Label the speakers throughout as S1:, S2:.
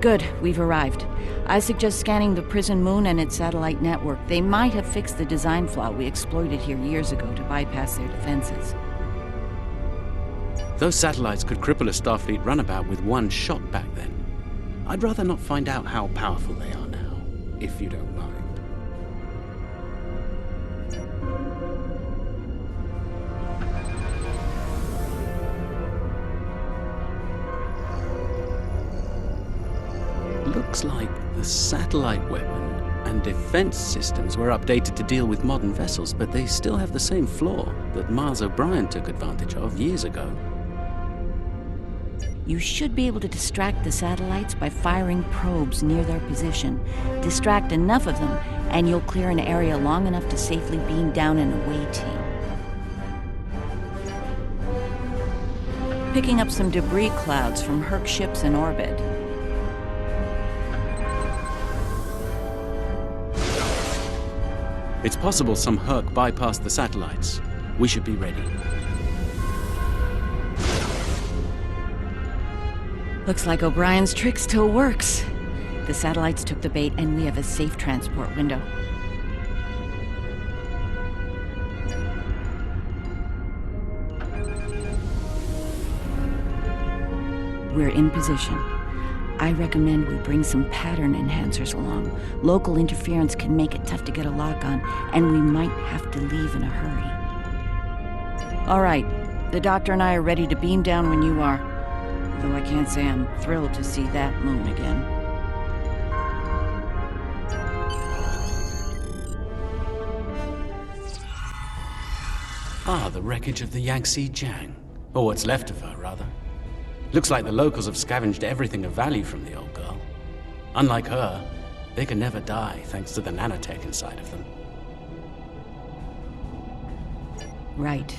S1: Good, we've arrived. I suggest scanning the prison moon and its satellite network. They might have fixed the design flaw we exploited here years ago to bypass their defenses.
S2: Those satellites could cripple a Starfleet runabout with one shot back then. I'd rather not find out how powerful they are now, if you don't mind. Looks like the satellite weapon and defense systems were updated to deal with modern vessels, but they still have the same flaw that Miles O'Brien took advantage of years ago.
S1: You should be able to distract the satellites by firing probes near their position. Distract enough of them, and you'll clear an area long enough to safely beam down an away team. Picking up some debris clouds from Hur'q ships in orbit.
S2: It's possible some Hur'q bypassed the satellites. We should be ready.
S1: Looks like O'Brien's trick still works. The satellites took the bait, and we have a safe transport window. We're in position. I recommend we bring some pattern enhancers along. Local interference can make it tough to get a lock on, and we might have to leave in a hurry. All right, the doctor and I are ready to beam down when you are. Though I can't say I'm thrilled to see that moon again.
S2: Ah, the wreckage of the Yangtze Jiang. Or what's left of her, rather. Looks like the locals have scavenged everything of value from the old girl. Unlike her, they can never die thanks to the nanotech inside of them.
S1: Right.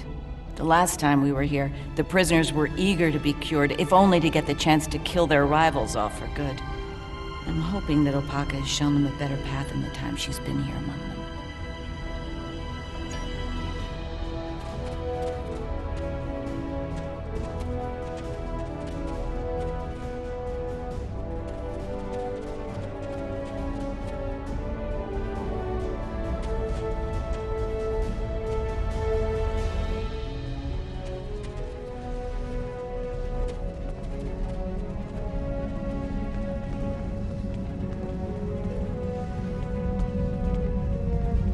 S1: The last time we were here, the prisoners were eager to be cured, if only to get the chance to kill their rivals off for good. I'm hoping that Opaka has shown them a better path in the time she's been here among them.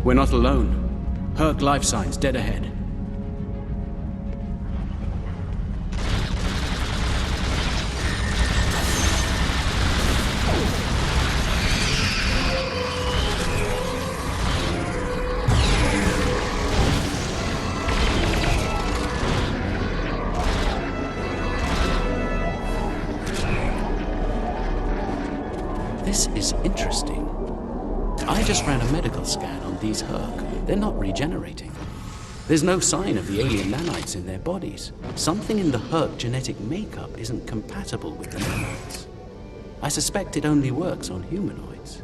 S2: We're not alone. Hur'q life signs dead ahead. This is interesting. I just ran a medical scan on these Hur'q. They're not regenerating. There's no sign of the alien nanites in their bodies. Something in the Hur'q genetic makeup isn't compatible with the nanites. I suspect it only works on humanoids.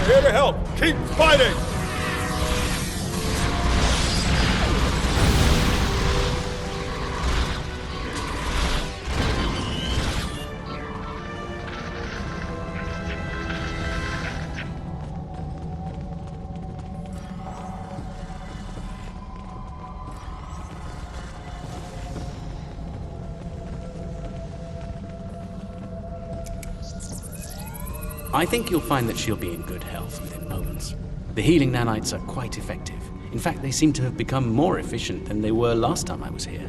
S3: Here to help. Keep fighting!
S2: I think you'll find that she'll be in good health within moments. The healing nanites are quite effective. In fact, they seem to have become more efficient than they were last time I was here.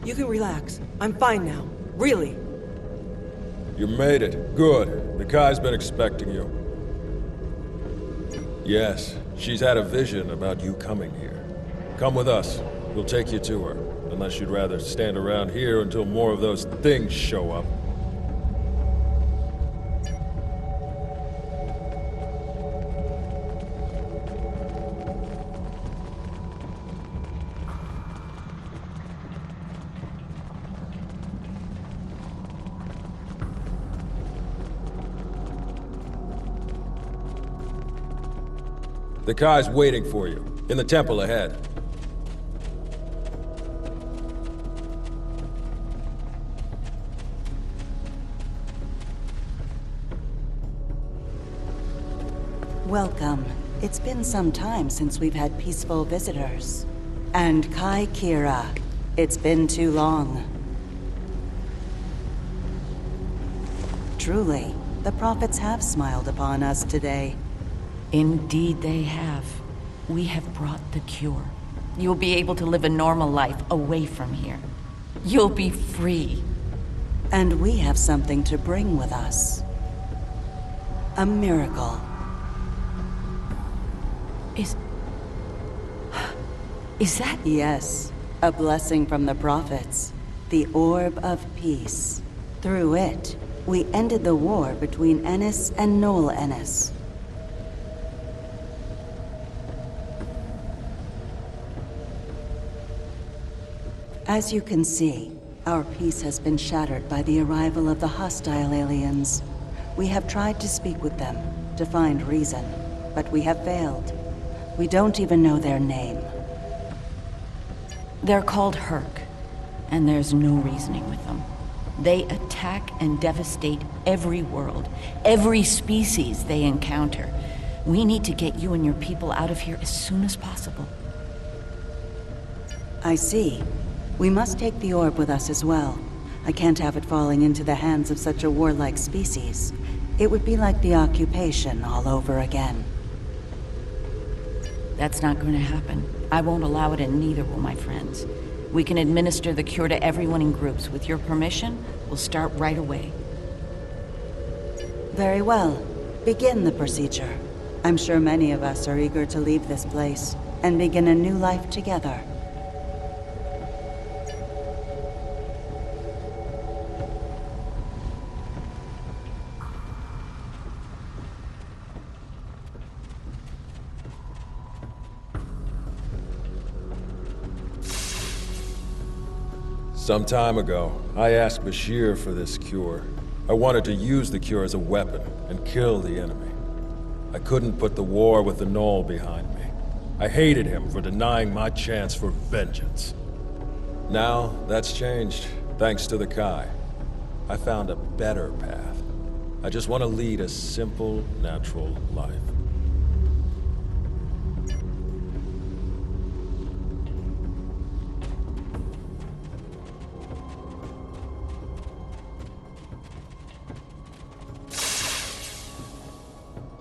S3: You can relax. I'm fine now. Really.
S4: You made it. Good. The Kai's been expecting you. Yes, she's had a vision about you coming here. Come with us. We'll take you to her. Unless you'd rather stand around here until more of those things show up. The Kai's waiting for you, in the temple ahead.
S5: Welcome. It's been some time since we've had peaceful visitors. And Kai Kira, it's been too long. Truly, the prophets have smiled upon us today.
S1: Indeed they have. We have brought the cure. You'll be able to live a normal life away from here. You'll be free.
S5: And we have something to bring with us. A miracle.
S1: Is that...
S5: Yes, a blessing from the prophets. The Orb of Peace. Through it, we ended the war between Ennis and Noel Ennis. As you can see, our peace has been shattered by the arrival of the hostile aliens. We have tried to speak with them, to find reason, but we have failed. We don't even know their name.
S1: They're called Hur'q, and there's no reasoning with them. They attack and devastate every world, every species they encounter. We need to get you and your people out of here as soon as possible.
S5: I see. We must take the orb with us as well. I can't have it falling into the hands of such a warlike species. It would be like the occupation all over again.
S1: That's not going to happen. I won't allow it, and neither will my friends. We can administer the cure to everyone in groups. With your permission, we'll start right away.
S5: Very well. Begin the procedure. I'm sure many of us are eager to leave this place and begin a new life together.
S4: Some time ago, I asked Bashir for this cure. I wanted to use the cure as a weapon and kill the enemy. I couldn't put the war with the Knoll behind me. I hated him for denying my chance for vengeance. Now, that's changed, thanks to the Kai. I found a better path. I just want to lead a simple, natural life.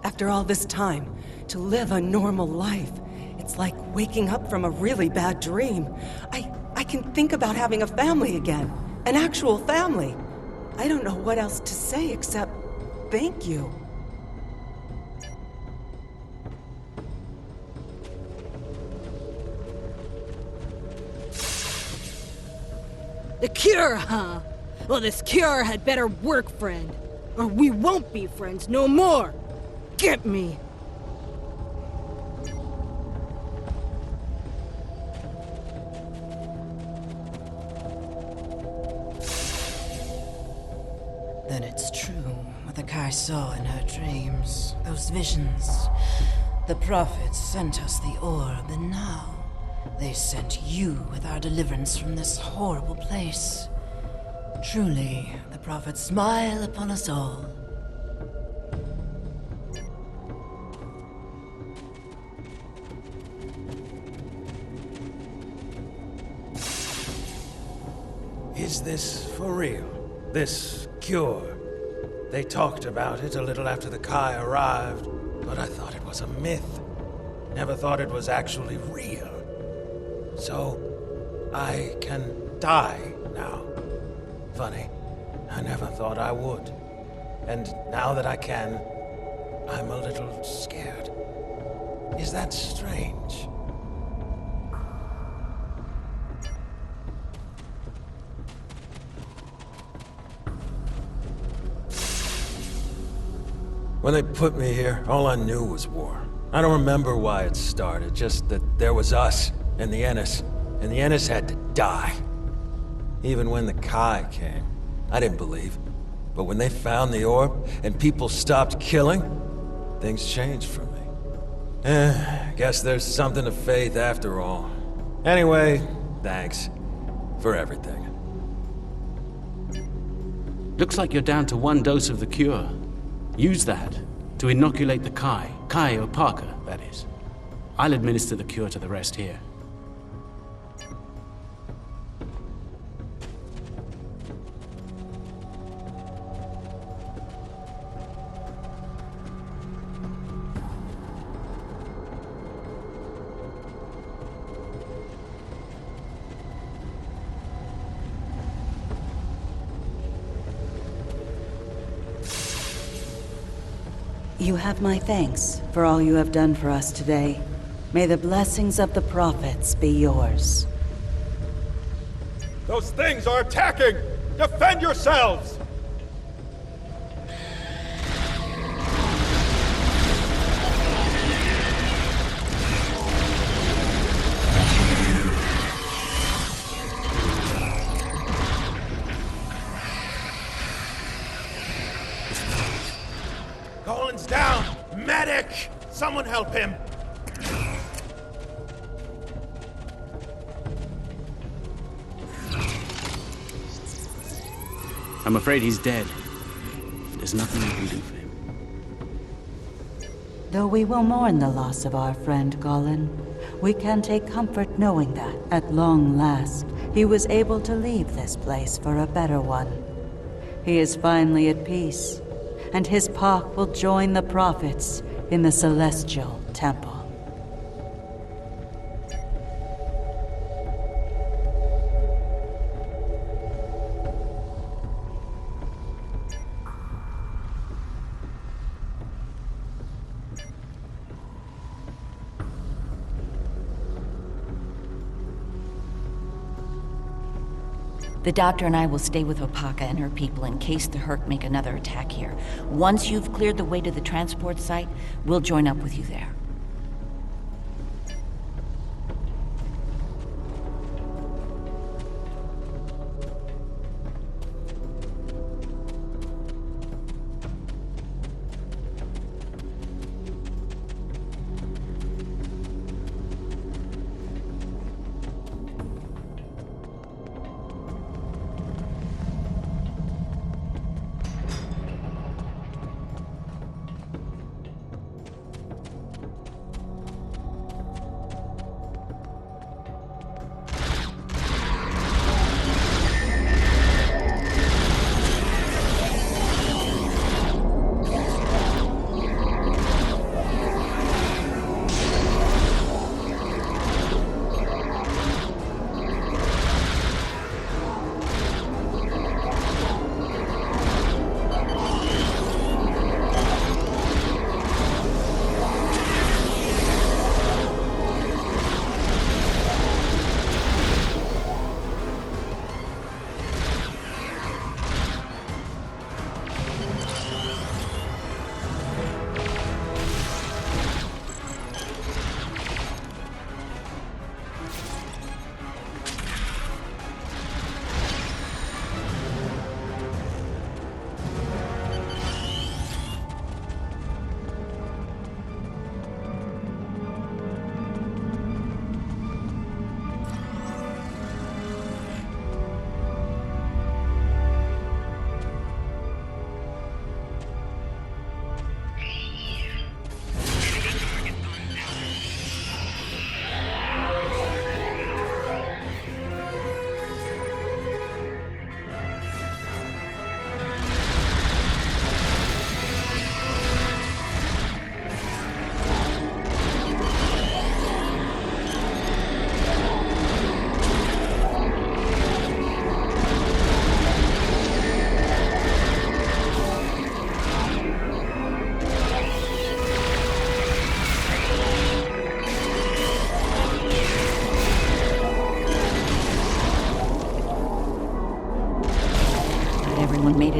S3: After all this time, to live a normal life, it's like waking up from a really bad dream. I can think about having a family again. An actual family. I don't know what else to say except thank you.
S6: The cure, huh? Well, this cure had better work, friend. Or we won't be friends no more. Get me!
S7: Then it's true what the Kai saw in her dreams. Those visions. The prophets sent us the orb, and now they sent you with our deliverance from this horrible place. Truly, the prophets smile upon us all.
S8: Is this for real? This cure? They talked about it a little after the Kai arrived, but I thought it was a myth. Never thought it was actually real. So, I can die now. Funny, I never thought I would. And now that I can, I'm a little scared. Is that strange?
S4: When they put me here, all I knew was war. I don't remember why it started, just that there was us and the Ennis, and the Ennis had to die. Even when the Kai came, I didn't believe. But when they found the orb, and people stopped killing, things changed for me. Guess there's something to faith after all. Anyway, thanks for everything.
S2: Looks like you're down to 1 dose of the cure. Use that to inoculate the Kai Opaka, that is. I'll administer the cure to the rest here.
S5: You have my thanks for all you have done for us today. May the blessings of the prophets be yours.
S4: Those things are attacking! Defend yourselves!
S8: Colin's down! Medic! Someone help him!
S2: I'm afraid he's dead. There's nothing we can do for him.
S5: Though we will mourn the loss of our friend Colin, we can take comfort knowing that, at long last, he was able to leave this place for a better one. He is finally at peace, and his Pak will join the prophets in the Celestial Temple.
S1: The doctor and I will stay with Opaka and her people in case the Hur'q make another attack here. Once you've cleared the way to the transport site, we'll join up with you there.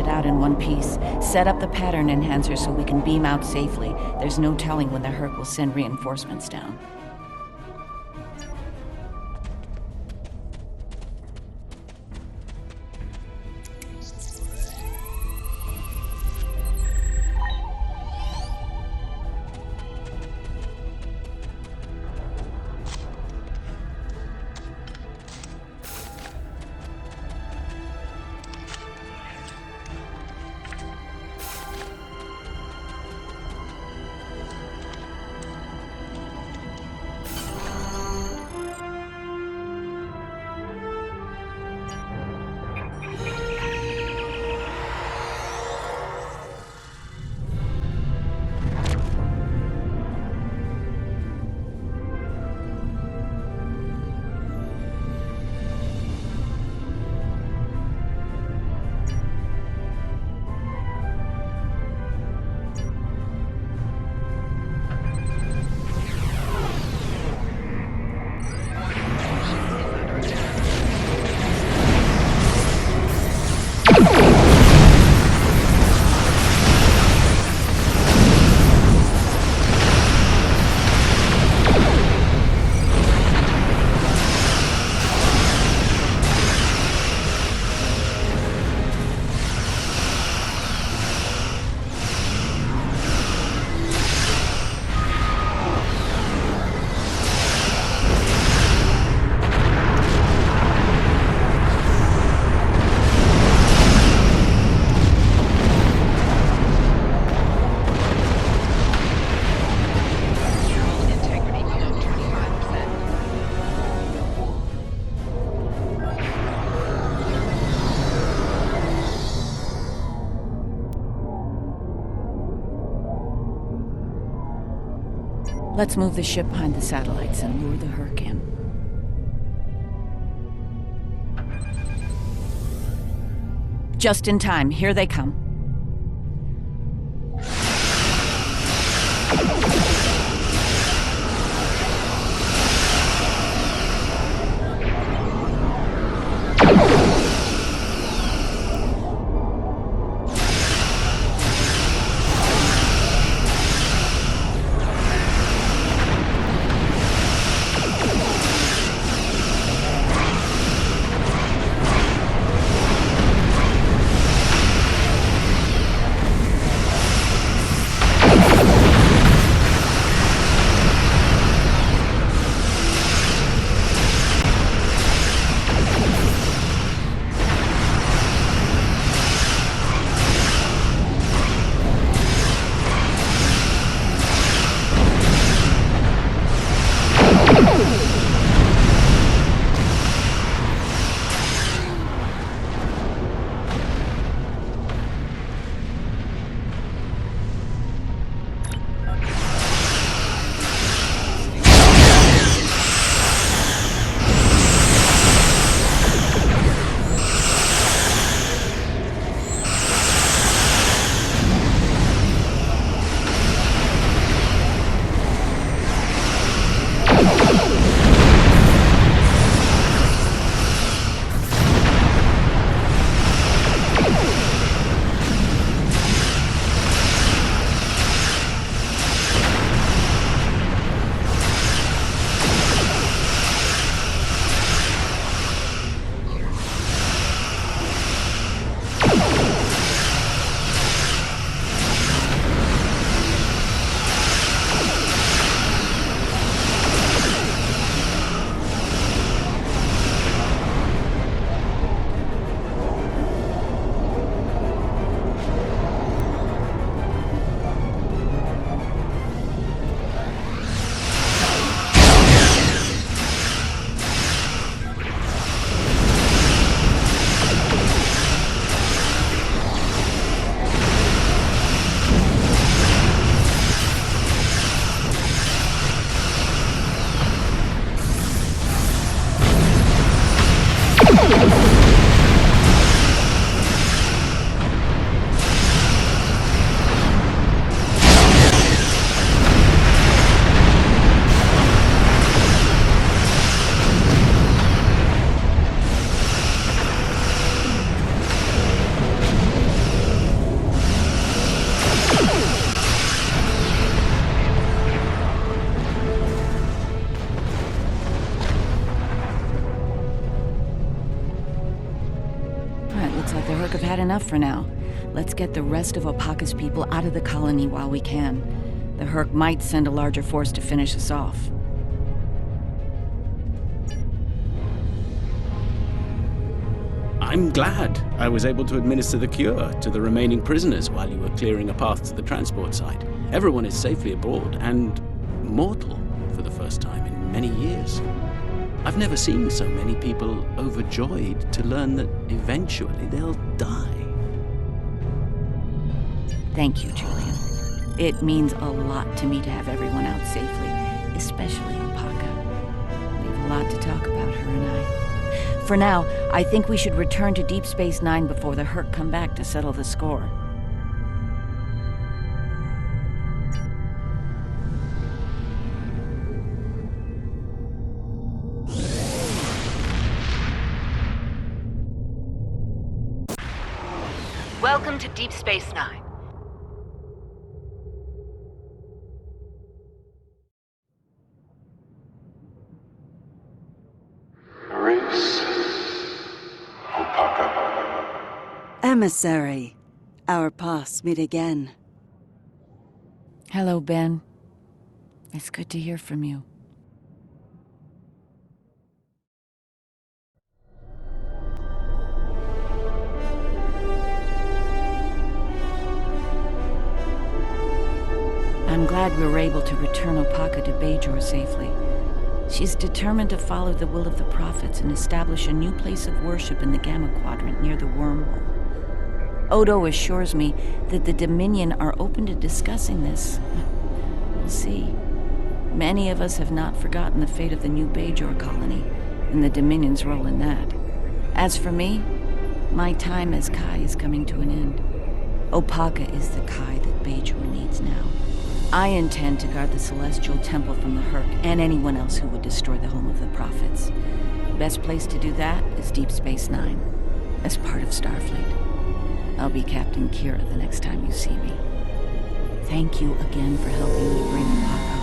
S1: out in one piece. Set up the pattern enhancer so we can beam out safely. There's no telling when the Hur'q will send reinforcements down. Let's move the ship behind the satellites and lure the Hur'q in. Just in time. Here they come. had enough for now. Let's get the rest of Opaka's people out of the colony while we can. The Hur'q might send a larger force to finish us off.
S2: I'm glad I was able to administer the cure to the remaining prisoners while you were clearing a path to the transport site. Everyone is safely aboard and mortal for the first time in many years. I've never seen so many people overjoyed to learn that eventually they'll die.
S1: Thank you, Julian. It means a lot to me to have everyone out safely, especially Opaka. We have a lot to talk about, her and I. For now, I think we should return to Deep Space Nine before the Hur'q come back to settle the score.
S9: Welcome to Deep Space Nine.
S5: Opaka. Emissary, our paths meet again.
S1: Hello, Ben. It's good to hear from you. I'm glad we were able to return Opaka to Bajor safely. She's determined to follow the will of the prophets and establish a new place of worship in the Gamma-Quadrant near the wormhole. Odo assures me that the Dominion are open to discussing this. We'll see. Many of us have not forgotten the fate of the new Bajor colony and the Dominion's role in that. As for me, my time as Kai is coming to an end. Opaka is the Kai that Bajor needs now. I intend to guard the Celestial Temple from the Hur'q and anyone else who would destroy the home of the prophets. Best place to do that is Deep Space Nine, as part of Starfleet. I'll be Captain Kira the next time you see me. Thank you again for helping me bring Opaka